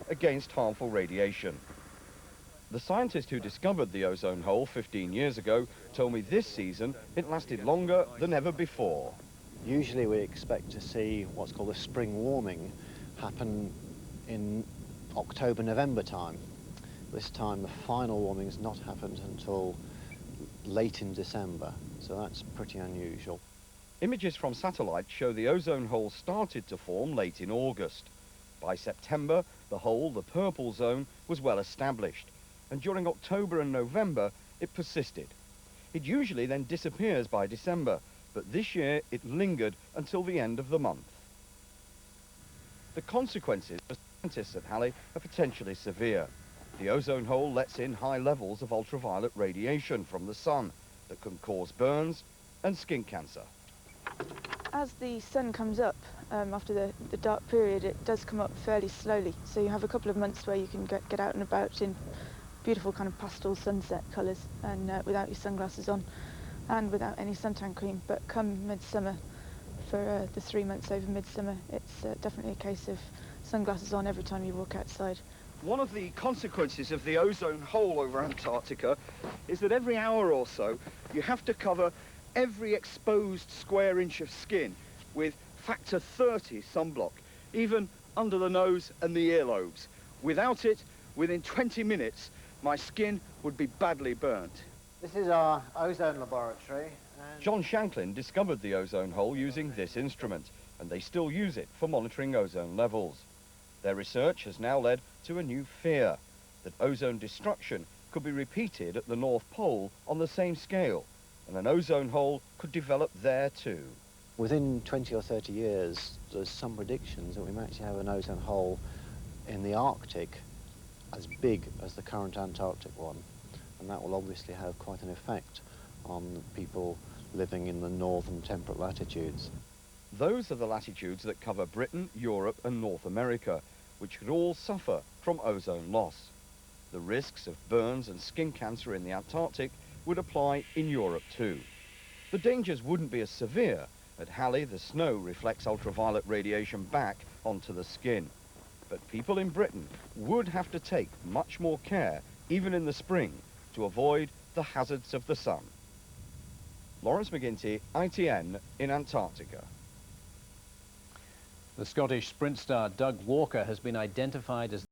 against harmful radiation. The scientist who discovered the ozone hole 15 years ago told me this season it lasted longer than ever before. Usually we expect to see what's called a spring warming happen in October, November time. This time the final warming has not happened until late in December, so that's pretty unusual. Images from satellites show the ozone hole started to form late in August. By September, the hole, the purple zone, was well established, and during October and November it persisted. It usually then disappears by December, but this year it lingered until the end of the month. The consequences for scientists at Halley are potentially severe. The ozone hole lets in high levels of ultraviolet radiation from the sun that can cause burns and skin cancer. As the sun comes up after the dark period, it does come up fairly slowly. So you have a couple of months where you can get out and about in beautiful kind of pastel sunset colours and without your sunglasses on and without any suntan cream. But come midsummer, for the 3 months over midsummer, it's definitely a case of sunglasses on every time you walk outside. One of the consequences of the ozone hole over Antarctica is that every hour or so you have to cover every exposed square inch of skin with factor 30 sunblock, even under the nose and the earlobes. Without it, within 20 minutes, my skin would be badly burnt. This is our ozone laboratory. John Shanklin discovered the ozone hole using this instrument, and they still use it for monitoring ozone levels. Their research has now led to a new fear, that ozone destruction could be repeated at the North Pole on the same scale, and an ozone hole could develop there too. Within 20 or 30 years, there's some predictions that we might actually have an ozone hole in the Arctic as big as the current Antarctic one. And that will obviously have quite an effect on people living in the northern temperate latitudes. Those are the latitudes that cover Britain, Europe and North America, which could all suffer from ozone loss. The risks of burns and skin cancer in the Antarctic would apply in Europe too. The dangers wouldn't be as severe. At Halley, the snow reflects ultraviolet radiation back onto the skin. But people in Britain would have to take much more care, even in the spring, to avoid the hazards of the sun. Lawrence McGinty, ITN in Antarctica. The Scottish sprint star Doug Walker has been identified as